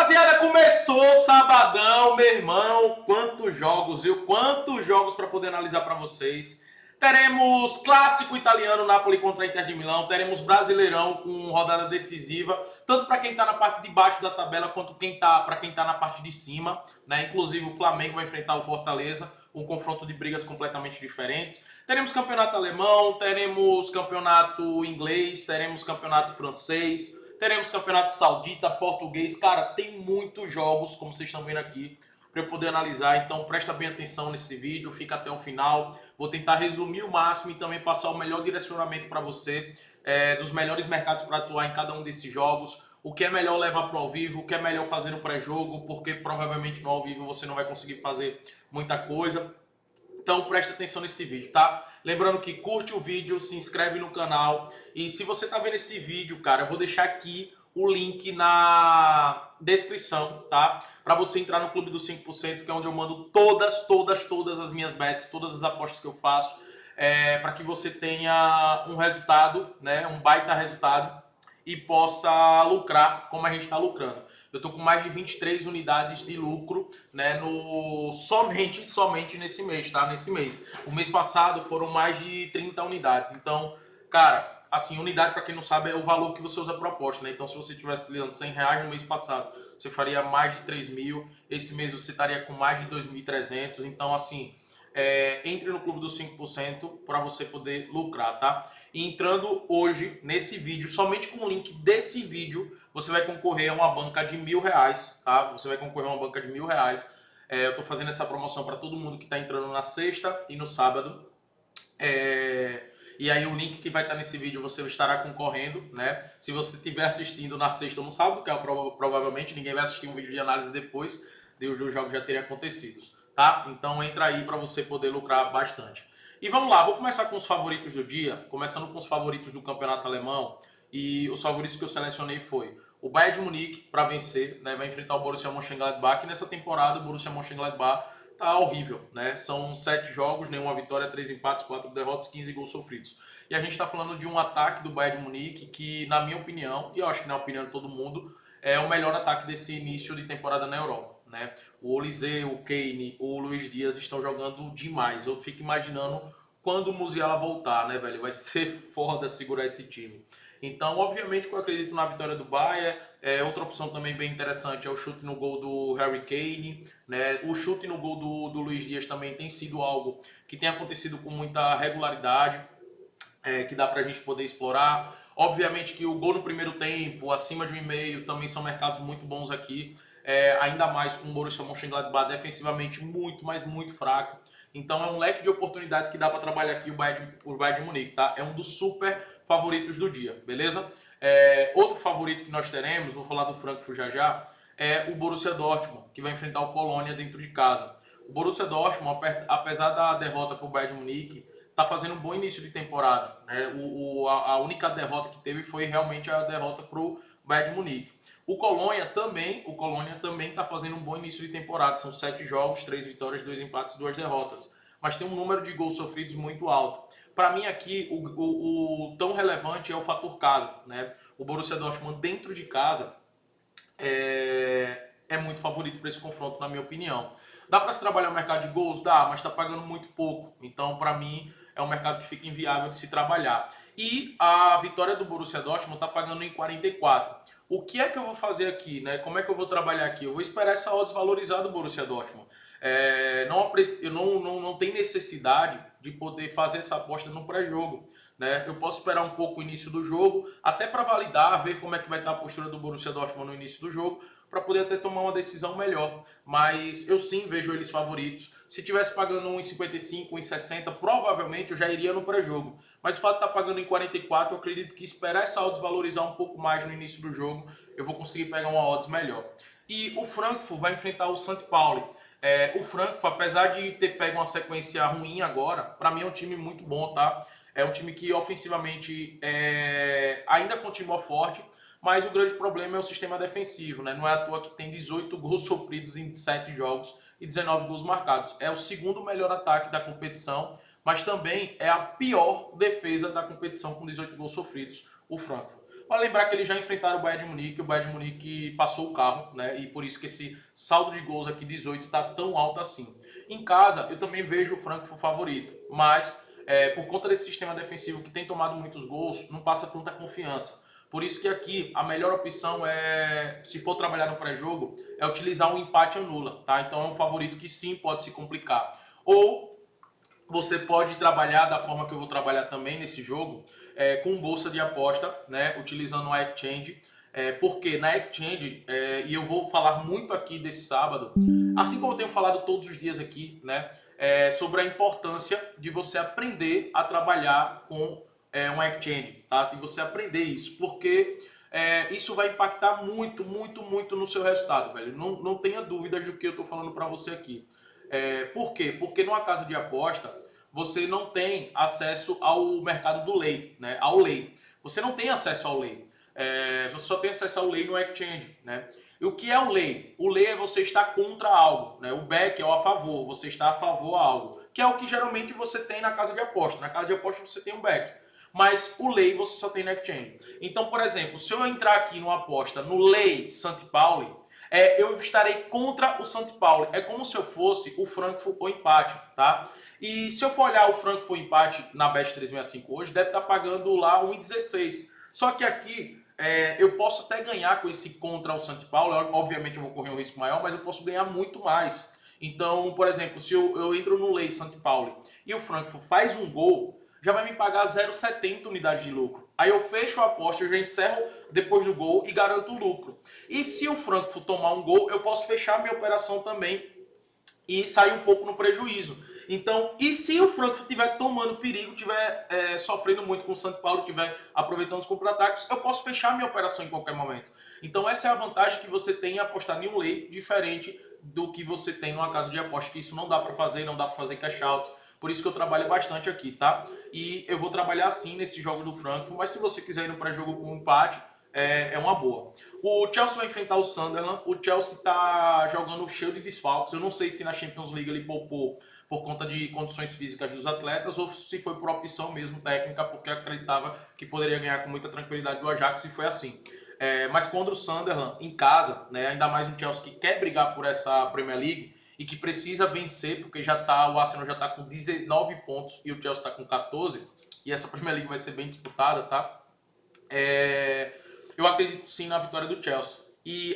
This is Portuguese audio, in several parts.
Rapaziada, começou o sabadão, meu irmão. Quantos jogos, viu? Quantos jogos para poder analisar para vocês. Teremos clássico italiano, Napoli contra a Inter de Milão. Teremos Brasileirão com rodada decisiva, tanto para quem está na parte de baixo da tabela quanto para quem está na parte de cima, né? Inclusive o Flamengo vai enfrentar o Fortaleza, um confronto de brigas completamente diferentes. Teremos campeonato alemão, teremos campeonato inglês, teremos campeonato francês. Teremos campeonato saudita, português. Cara, tem muitos jogos, como vocês estão vendo aqui, para eu poder analisar. Então presta bem atenção nesse vídeo, fica até o final. Vou tentar resumir o máximo e também passar o melhor direcionamento para você, dos melhores mercados para atuar em cada um desses jogos. O que é melhor levar para o ao vivo, o que é melhor fazer no pré-jogo, porque provavelmente no ao vivo você não vai conseguir fazer muita coisa. Então presta atenção nesse vídeo, tá? Lembrando que curte o vídeo, se inscreve no canal. E se você tá vendo esse vídeo, cara, eu vou deixar aqui o link na descrição, tá? Para você entrar no Clube dos 5%, que é onde eu mando todas as minhas bets, todas as apostas que eu faço, para que você tenha um resultado, né? Um baita resultado e possa lucrar como a gente está lucrando. Eu estou com mais de 23 unidades de lucro, né, somente nesse mês, tá? Nesse mês. O mês passado foram mais de 30 unidades. Então, cara, assim, unidade, para quem não sabe, é o valor que você usa para aposta, né? Então, se você estivesse utilizando R$100 no mês passado, você faria mais de 3 mil. Esse mês você estaria com mais de 2.300. Então, assim, entre no Clube dos 5% para você poder lucrar, tá? E entrando hoje nesse vídeo, somente com o link desse vídeo, você vai concorrer a uma banca de R$1.000, tá? Você vai concorrer a uma banca de R$1.000. Eu tô fazendo essa promoção para todo mundo que tá entrando na sexta e no sábado. E aí o link que vai estar nesse vídeo você estará concorrendo, né? Se você estiver assistindo na sexta ou no sábado, que é provavelmente ninguém vai assistir um vídeo de análise depois dos jogos já terem acontecido, tá? Então entra aí para você poder lucrar bastante. E vamos lá, vou começar com os favoritos do dia, começando com os favoritos do campeonato alemão. E os favoritos que eu selecionei foi o Bayern de Munique para vencer, né? Vai enfrentar o Borussia Mönchengladbach. E nessa temporada o Borussia Mönchengladbach tá horrível, né? São 7 jogos, nenhuma vitória, 3 empates, 4 derrotas, 15 gols sofridos. E a gente está falando de um ataque do Bayern de Munique que, na minha opinião, e eu acho que na opinião de todo mundo, é o melhor ataque desse início de temporada na Europa, né? O Olise, o Kane, o Luiz Dias estão jogando demais. Eu fico imaginando quando o Musiala voltar, né, velho? Vai ser foda segurar esse time. Então, obviamente que eu acredito na vitória do Bayern. Outra opção também bem interessante é o chute no gol do Harry Kane, né? O chute no gol do Luiz Dias também tem sido algo que tem acontecido com muita regularidade, que dá pra gente poder explorar. Obviamente que o gol no primeiro tempo, acima de 1,5, também são mercados muito bons aqui. Ainda mais com o Borussia Mönchengladbach defensivamente muito, mas muito fraco. Então é um leque de oportunidades que dá para trabalhar aqui o Bayern de Munique, tá? É um dos super favoritos do dia, beleza? Outro favorito que nós teremos, vou falar do Frankfurt já, é o Borussia Dortmund, que vai enfrentar o Colônia dentro de casa. O Borussia Dortmund, apesar da derrota para o Bayern de Munique, está fazendo um bom início de temporada, né? A única derrota que teve foi realmente a derrota para o Bayern de Munique. O Colônia também está fazendo um bom início de temporada. São 7 jogos, 3 vitórias, 2 empates e 2 derrotas. Mas tem um número de gols sofridos muito alto. Para mim aqui, o tão relevante é o fator casa, né? O Borussia Dortmund dentro de casa é muito favorito para esse confronto, na minha opinião. Dá para se trabalhar o mercado de gols? Dá, mas está pagando muito pouco. Então, para mim, é um mercado que fica inviável de se trabalhar. E a vitória do Borussia Dortmund está pagando em 44. O que é que eu vou fazer aqui, né? Como é que eu vou trabalhar aqui? Eu vou esperar essa odds valorizar do Borussia Dortmund. Eu não tenho necessidade de poder fazer essa aposta no pré-jogo, né? Eu posso esperar um pouco o início do jogo, até para validar, ver como é que vai estar a postura do Borussia Dortmund no início do jogo, para poder até tomar uma decisão melhor. Mas eu sim vejo eles favoritos. Se tivesse pagando 1,55, 1,60, provavelmente eu já iria no pré-jogo. Mas o fato de estar pagando em 44, eu acredito que esperar essa odds valorizar um pouco mais no início do jogo, eu vou conseguir pegar uma odds melhor. E o Frankfurt vai enfrentar o St. Pauli. O Frankfurt, apesar de ter pego uma sequência ruim agora, para mim é um time muito bom, tá? É um time que ofensivamente ainda continua forte, mas o grande problema é o sistema defensivo, né? Não é à toa que tem 18 gols sofridos em 7 jogos e 19 gols marcados. É o segundo melhor ataque da competição, mas também é a pior defesa da competição com 18 gols sofridos, o Frankfurt. Para lembrar que eles já enfrentaram o Bayern de Munique, o Bayern de Munique passou o carro, né? E por isso que esse saldo de gols aqui, 18, está tão alto assim. Em casa, eu também vejo o Frankfurt favorito, mas por conta desse sistema defensivo que tem tomado muitos gols, não passa tanta confiança. Por isso que aqui a melhor opção se for trabalhar no pré-jogo, é utilizar um empate anula, tá? Então é um favorito que sim pode se complicar. Ou você pode trabalhar da forma que eu vou trabalhar também nesse jogo, com bolsa de aposta, né? Utilizando a Exchange. Porque na Exchange, e eu vou falar muito aqui desse sábado, assim como eu tenho falado todos os dias aqui, né? Sobre a importância de você aprender a trabalhar com uma Exchange, tá? De você aprender isso, porque isso vai impactar muito, muito, muito no seu resultado, velho. Não tenha dúvidas do que eu tô falando para você aqui. Por quê? Porque numa casa de aposta, você não tem acesso ao mercado do lei, né? Ao lei. Você não tem acesso ao lei. Você só tem acesso ao lei no exchange, né? E o que é o lei? O lei é você estar contra algo, né? O back é o a favor, você está a favor a algo, que é o que geralmente você tem na casa de aposta. Na casa de aposta você tem um back, mas o lei você só tem no exchange. Então, por exemplo, se eu entrar aqui numa aposta no lei St. Pauli, eu estarei contra o St. Pauli. É como se eu fosse o Frankfurt ou empate, tá? E se eu for olhar o Frankfurt empate na Bet 365 hoje, deve estar pagando lá 1,16. Só que aqui eu posso até ganhar com esse contra o St. Paulo. Obviamente eu vou correr um risco maior, mas eu posso ganhar muito mais. Então, por exemplo, se eu entro no Lei St. Paulo e o Frankfurt faz um gol, já vai me pagar 0,70 unidades de lucro. Aí eu fecho a aposta, eu já encerro depois do gol e garanto o lucro. E se o Frankfurt tomar um gol, eu posso fechar minha operação também e sair um pouco no prejuízo. Então, e se o Frankfurt estiver tomando perigo, estiver sofrendo muito com o São Paulo, estiver aproveitando os contra-ataques, eu posso fechar minha operação em qualquer momento. Então, essa é a vantagem que você tem em apostar em um lei diferente do que você tem numa casa de aposta, que isso não dá para fazer, não dá para fazer cash out. Por isso que eu trabalho bastante aqui, tá? E eu vou trabalhar assim nesse jogo do Frankfurt, mas se você quiser ir no pré-jogo com um empate, é uma boa. O Chelsea vai enfrentar o Sunderland. O Chelsea está jogando cheio de desfalques. Eu não sei se na Champions League ele poupou por conta de condições físicas dos atletas ou se foi por opção mesmo técnica, porque acreditava que poderia ganhar com muita tranquilidade do Ajax e foi assim. Mas contra o Sunderland, em casa, né, ainda mais um Chelsea que quer brigar por essa Premier League e que precisa vencer, porque o Arsenal já está com 19 pontos e o Chelsea está com 14, e essa Premier League vai ser bem disputada, tá? Eu acredito sim na vitória do Chelsea. E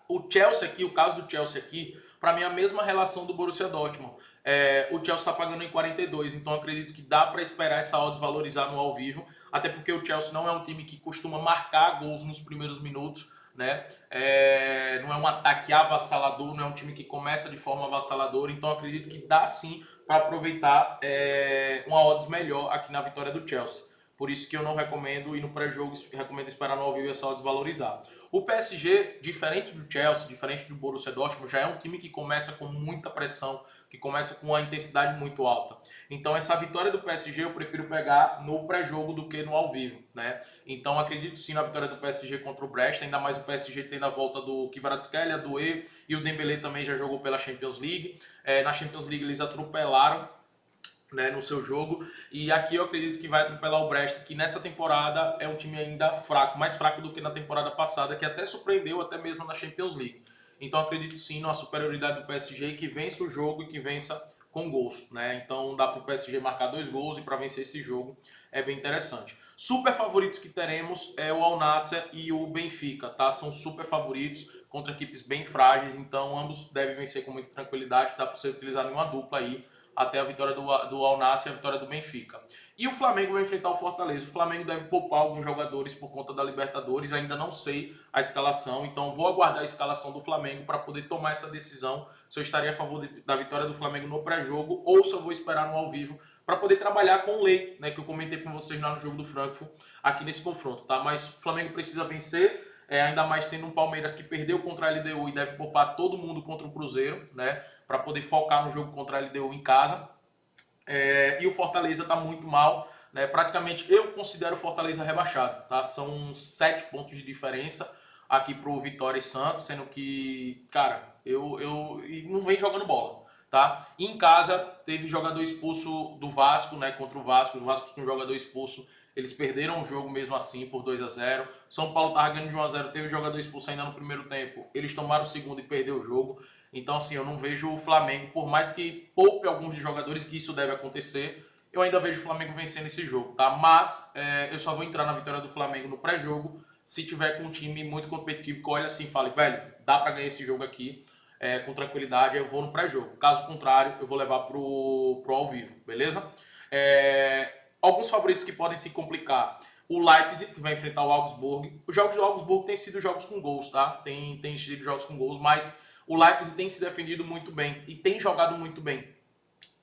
o Chelsea aqui, o caso do Chelsea aqui, para mim é a mesma relação do Borussia Dortmund. O Chelsea está pagando em 42, então acredito que dá para esperar essa odds valorizar no ao vivo, até porque o Chelsea não é um time que costuma marcar gols nos primeiros minutos, né? Não é um ataque avassalador, não é um time que começa de forma avassaladora, então acredito que dá sim para aproveitar uma odds melhor aqui na vitória do Chelsea. Por isso que eu não recomendo ir no pré-jogo, recomendo esperar no ao vivo e essa odds valorizar. O PSG, diferente do Chelsea, diferente do Borussia Dortmund, já é um time que começa com muita pressão, que começa com uma intensidade muito alta. Então essa vitória do PSG eu prefiro pegar no pré-jogo do que no ao vivo, né? Então acredito sim na vitória do PSG contra o Brest, ainda mais o PSG tendo a volta do Kvaratskhelia, do e o Dembélé também já jogou pela Champions League. Na Champions League eles atropelaram, né, no seu jogo, e aqui eu acredito que vai atropelar o Brest, que nessa temporada é um time ainda fraco, mais fraco do que na temporada passada, que até surpreendeu até mesmo na Champions League. Então acredito sim na superioridade do PSG, que vença o jogo e que vença com gols, né? Então dá para o PSG marcar 2 gols e para vencer esse jogo é bem interessante. Super favoritos que teremos é o Al Nassr e o Benfica, tá? São super favoritos contra equipes bem frágeis, então ambos devem vencer com muita tranquilidade, dá para ser utilizado em uma dupla aí, até a vitória do Al Nassr e a vitória do Benfica. E o Flamengo vai enfrentar o Fortaleza. O Flamengo deve poupar alguns jogadores por conta da Libertadores, ainda não sei a escalação, então vou aguardar a escalação do Flamengo para poder tomar essa decisão, se eu estaria a favor da vitória do Flamengo no pré-jogo ou se eu vou esperar no ao vivo para poder trabalhar com o Lei, né, que eu comentei com vocês lá no jogo do Frankfurt, aqui nesse confronto, tá? Mas o Flamengo precisa vencer, ainda mais tendo um Palmeiras que perdeu contra a LDU e deve poupar todo mundo contra o Cruzeiro, né, para poder focar no jogo contra a LDU em casa. E o Fortaleza está muito mal, né? Praticamente eu considero o Fortaleza rebaixado, tá? São 7 pontos de diferença aqui pro Vitória e Santos, sendo que, cara, eu não vem jogando bola, tá? E em casa teve jogador expulso do Vasco, né? Contra o Vasco com um jogador expulso Eles perderam o jogo mesmo assim por 2-0. São Paulo estava ganhando de 1-0, teve jogador expulso ainda no primeiro tempo. Eles tomaram o segundo e perdeu o jogo. Então, assim, eu não vejo o Flamengo, por mais que poupe alguns de jogadores, que isso deve acontecer, eu ainda vejo o Flamengo vencendo esse jogo, tá? Mas eu só vou entrar na vitória do Flamengo no pré-jogo se tiver com um time muito competitivo que olha assim e fale, velho, dá pra ganhar esse jogo aqui com tranquilidade, eu vou no pré-jogo. Caso contrário, eu vou levar pro ao vivo, beleza? Alguns favoritos que podem se complicar. O Leipzig, que vai enfrentar o Augsburg. Os jogos do Augsburg têm sido jogos com gols, tá? Tem sido jogos com gols, mas o Leipzig tem se defendido muito bem e tem jogado muito bem.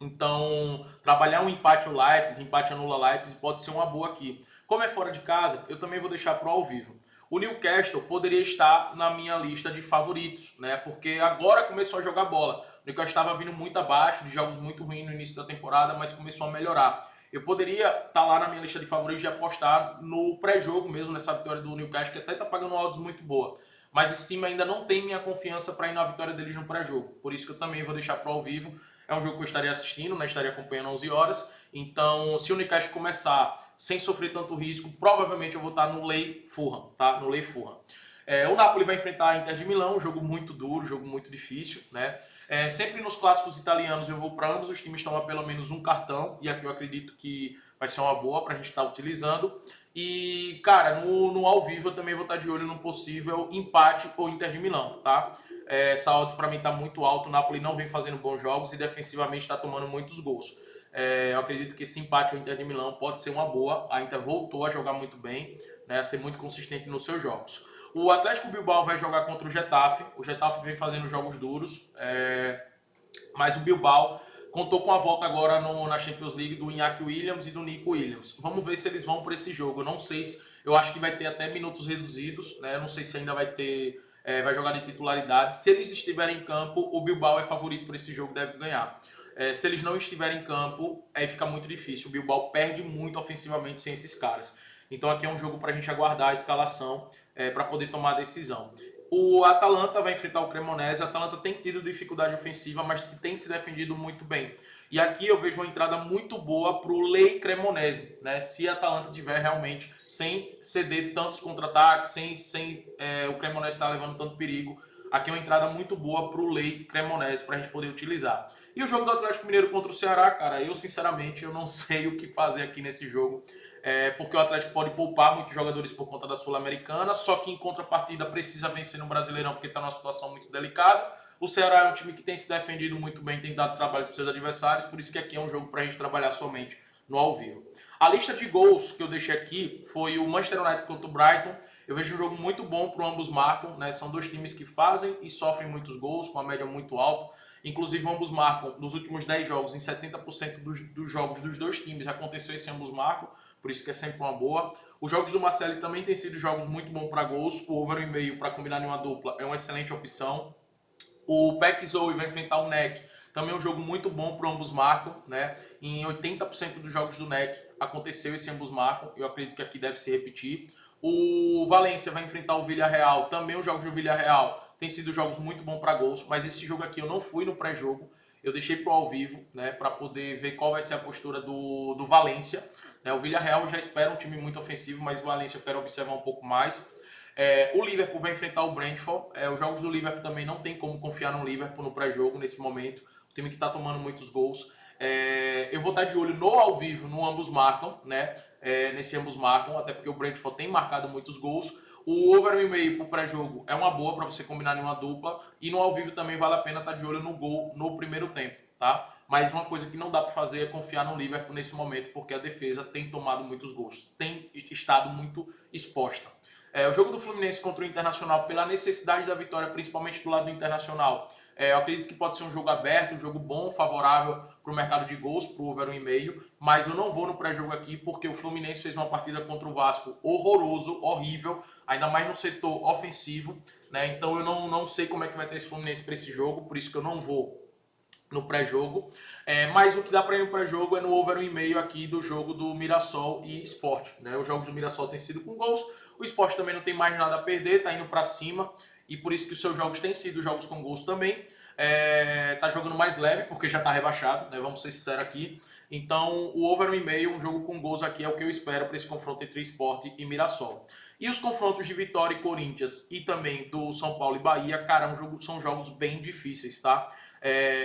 Então, trabalhar um empate o Leipzig, empate anula Leipzig, pode ser uma boa aqui. Como é fora de casa, eu também vou deixar pro ao vivo. O Newcastle poderia estar na minha lista de favoritos, né? Porque agora começou a jogar bola. O Newcastle estava vindo muito abaixo, de jogos muito ruins no início da temporada, mas começou a melhorar. Eu poderia estar lá na minha lista de favoritos e apostar no pré-jogo mesmo, nessa vitória do Newcastle, que até está pagando odds muito boa. Mas esse time ainda não tem minha confiança para ir na vitória deles no pré-jogo. Por isso que eu também vou deixar pro ao vivo. É um jogo que eu estaria assistindo, né? Estaria acompanhando 11 horas. Então, se o Newcastle começar sem sofrer tanto risco, provavelmente eu vou estar no Lei Fulham, tá? No Lei Fulham. O Napoli vai enfrentar a Inter de Milão, um jogo muito duro, um jogo muito difícil, né? Sempre nos clássicos italianos eu vou para ambos os times tomar pelo menos um cartão, e aqui eu acredito que vai ser uma boa para a gente estar utilizando. E, cara, no ao vivo eu também vou estar de olho num possível empate ou Inter de Milão, tá? Essa odds para mim tá muito alto, o Napoli não vem fazendo bons jogos e defensivamente está tomando muitos gols. Eu acredito que esse empate ao Inter de Milão pode ser uma boa. A Inter voltou a jogar muito bem, né, a ser muito consistente nos seus jogos. O Atlético Bilbao vai jogar contra o Getafe. O Getafe vem fazendo jogos duros, mas o Bilbao contou com a volta agora na Champions League do Iñaki Williams e do Nico Williams. Vamos ver se eles vão por esse jogo. Eu não sei se... Eu acho que vai ter até minutos reduzidos, né? Eu não sei se ainda vai ter... vai jogar de titularidade. Se eles estiverem em campo, o Bilbao é favorito por esse jogo, deve ganhar. Se eles não estiverem em campo, aí fica muito difícil. O Bilbao perde muito ofensivamente sem esses caras. Então aqui é um jogo para a gente aguardar a escalação para poder tomar a decisão. O Atalanta vai enfrentar o Cremonese. A Atalanta tem tido dificuldade ofensiva, mas tem se defendido muito bem. E aqui eu vejo uma entrada muito boa para o Lei Cremonese, né? Se a Atalanta tiver realmente sem ceder tantos contra-ataques, sem o Cremonese estar levando tanto perigo, aqui é uma entrada muito boa para o Lei Cremonese para a gente poder utilizar. E o jogo do Atlético Mineiro contra o Ceará, cara, eu sinceramente eu não sei o que fazer aqui nesse jogo. Porque o Atlético pode poupar muitos jogadores por conta da Sul-Americana, só que em contrapartida precisa vencer no Brasileirão porque está numa situação muito delicada. O Ceará é um time que tem se defendido muito bem, tem dado trabalho para os seus adversários, por isso que aqui é um jogo para a gente trabalhar somente no ao vivo. A lista de gols que eu deixei aqui foi o Manchester United contra o Brighton. Eu vejo um jogo muito bom para ambos marcam, né? São dois times que fazem e sofrem muitos gols, com a média muito alta. Inclusive, ambos marcam nos últimos 10 jogos, em 70% dos jogos dos dois times aconteceu esse ambos marcam, por isso que é sempre uma boa. Os jogos do Marcelo também têm sido jogos muito bons para gols. O over 1,5 para combinar em uma dupla é uma excelente opção. O Pack Zoe vai enfrentar o NEC. Também é um jogo muito bom para ambos marcam, né? Em 80% dos jogos do NEC aconteceu esse ambos marcam. Eu acredito que aqui deve se repetir. O Valência vai enfrentar o Villarreal. Também os jogos do Villarreal têm sido jogos muito bons para gols. Mas esse jogo aqui eu não fui no pré-jogo. Eu deixei para o ao vivo, né? Para poder ver qual vai ser a postura do Valência. O Villarreal já espera um time muito ofensivo, mas o Valência eu quero observar um pouco mais. O Liverpool vai enfrentar o Brentford. Os jogos do Liverpool também não tem como confiar no Liverpool no pré-jogo nesse momento. O time que está tomando muitos gols. Eu vou estar de olho no ao vivo, no ambos marcam, né? Nesse ambos marcam, até porque o Brentford tem marcado muitos gols. O over 1,5 para o pré-jogo é uma boa para você combinar em uma dupla. E no ao vivo também vale a pena estar de olho no gol no primeiro tempo, tá? Mas uma coisa que não dá para fazer é confiar no Liverpool nesse momento, porque a defesa tem tomado muitos gols, tem estado muito exposta. O jogo do Fluminense contra o Internacional, pela necessidade da vitória, principalmente do lado do Internacional, eu acredito que pode ser um jogo aberto, um jogo bom, favorável para o mercado de gols, para o over 1,5, mas eu não vou no pré-jogo aqui porque o Fluminense fez uma partida contra o Vasco horroroso, horrível, ainda mais no setor ofensivo, né? Então eu não sei como é que vai ter esse Fluminense para esse jogo, por isso que eu não vou no pré-jogo, mas o que dá para ir no pré-jogo é no over 1,5 aqui do jogo do Mirassol e Sport, né? Os jogos do Mirassol têm sido com gols, o Sport também não tem mais nada a perder, tá indo para cima, e por isso que os seus jogos têm sido jogos com gols também. Tá jogando mais leve, porque já tá rebaixado, né? Vamos ser sinceros aqui. Então, o over 1,5, um jogo com gols aqui, é o que eu espero para esse confronto entre Sport e Mirassol. E os confrontos de Vitória e Corinthians e também do São Paulo e Bahia, cara, são jogos bem difíceis, tá?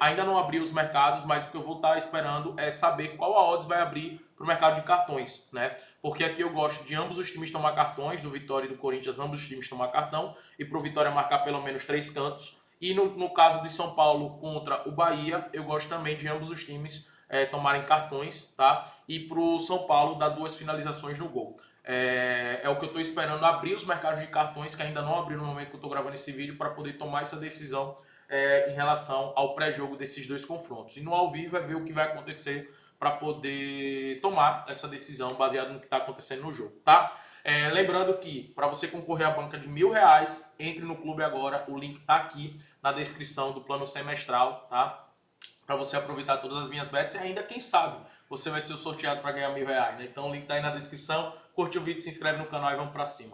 Ainda não abri os mercados, mas o que eu vou estar esperando é saber qual a odds vai abrir para o mercado de cartões, né? Porque aqui eu gosto de ambos os times tomar cartões, do Vitória e do Corinthians, ambos os times tomar cartão, e para o Vitória marcar pelo menos 3 cantos. E no caso de São Paulo contra o Bahia, eu gosto também de ambos os times tomarem cartões, tá? E para o São Paulo dar 2 finalizações no gol. É o que eu estou esperando, abrir os mercados de cartões, que ainda não abriu no momento que eu estou gravando esse vídeo, para poder tomar essa decisão em relação ao pré-jogo desses dois confrontos. E no ao vivo é ver o que vai acontecer para poder tomar essa decisão baseada no que está acontecendo no jogo, tá? Lembrando que para você concorrer à banca de R$1.000, entre no clube agora, o link está aqui na descrição do plano semestral, tá? Para você aproveitar todas as minhas bets e ainda, quem sabe, você vai ser o sorteado para ganhar R$1.000, né? Então o link está aí na descrição, curte o vídeo, se inscreve no canal e vamos para cima.